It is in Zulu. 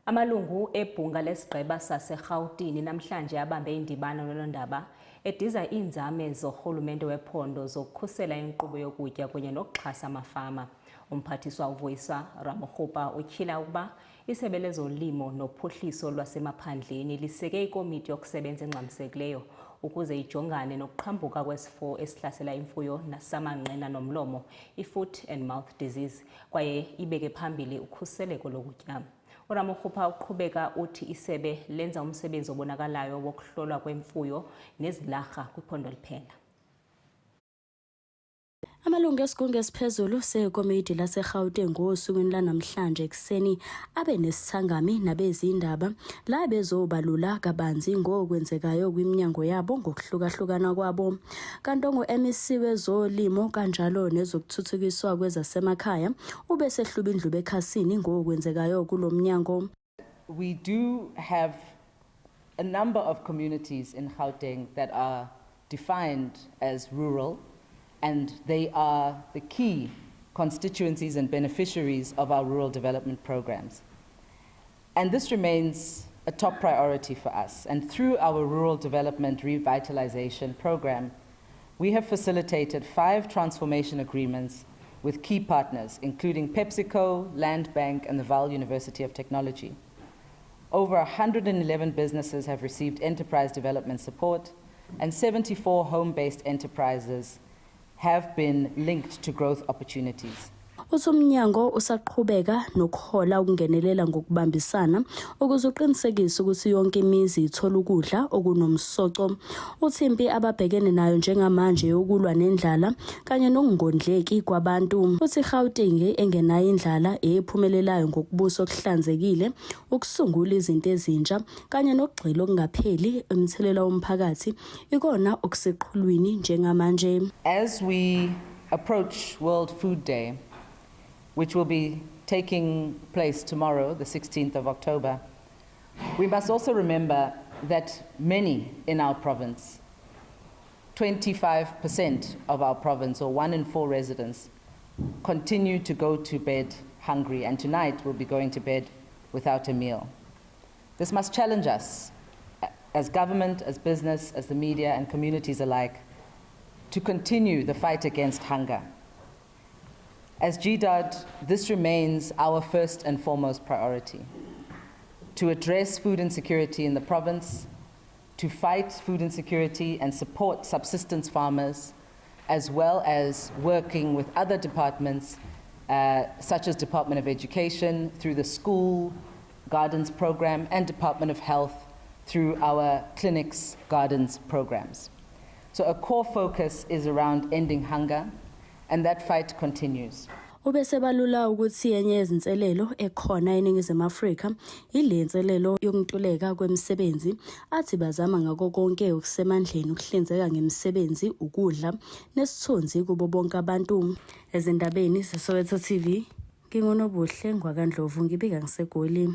Amalungu ebhunga lesigqeba saseGauteng namhlanje abambe indibano nolondaba ediza iinzame zorhulumente wephondo zokukhusela inkqubo yokutya kunye nokuxhasa amafama. Umphathiswa uVuyiswa Ramokgopa utyhila ukuba isebe lezolimo nophuhliso lwasemaphandleni liseke ikomiti yokusebenza engxamisekileyo ukuze ijongane nokuqhambuka kwesifo esihlasela imfuyo nasamanqina nomlomo, i-foot and mouth disease, kwaye ibeke phambili ukhuseleko lokutya. uRamokgopa uqhubeka uthi isebe lenza umsebenzi obonakalayo wokuhlolwa kwemfuyo nezilarha kwiphondo liphela. Amalungu esigungu esiphezulu sekomiti laseGauteng ngosukwini lanamhlanje ekuseni abe nesithangami nabezindaba la bezobalula kabanzi ngokwenzekayo kwiminyango yabo ngokuhlukahlukana kwabo. Kanti ongu-MEC wezolimo kanjalo nezokuthuthukiswa kwezasemakhaya ube sehluba indlu ekhasini ngokwenzekayo kulo mnyango. We do have a number of communities in Gauteng that are defined as rural, and they are the key constituencies and beneficiaries of our rural development programs. And this remains a top priority for us. And through our Rural Development Revitalization Program, we have facilitated 5 transformation agreements with key partners, including PepsiCo, Land Bank, and the Vaal University of Technology. Over 111 businesses have received enterprise development support, and 74 home-based enterprises have been linked to growth opportunities. Umnyango usaqhubeka nokuhola ukungenelela ngokubambisana ukuze uqinisekise ukuthi yonke imizi ithola ukudla okunomsoco. Uthimpi ababhekene nayo njengamanje yokulwa nendlala kanye nokungondleki kwabantu. Uthi iGauteng engenayo indlala ephumelelayo ngokubusa okuhlanzekile, ukusungula izinto ezintsha kanye nokugxila okungapheli emthelela womphakathi ikona okuseqhulwini njengamanje. As we approach World Food Day, which will be taking place tomorrow, the 16th of October, we must also remember that many in our province, 25% of our province, or 1 in 4 residents, continue to go to bed hungry, and tonight will be going to bed without a meal. This must challenge us as government, as business, as the media and communities alike to continue the fight against hunger. As GDOD, this remains our first and foremost priority: to address food insecurity in the province, to fight food insecurity and support subsistence farmers, as well as working with other departments, such as Department of Education through the School Gardens program and Department of Health through our Clinics Gardens programs. So a core focus is around ending hunger, and that fight continues. Ubesebalula ukuthi yenye yezinselelo ekhona eNingizimu Afrika ilenselelo yokuntuleka kwemisebenzi, athi bazama ngako konke okusemandleni ukuhlinzeka ngemisebenzi, ukudla nesithunzi kubo bonke abantu. Ezindabeni zeSoweto TV, ngingonobuhle ngwakandlovu ngibika ngiseGoli.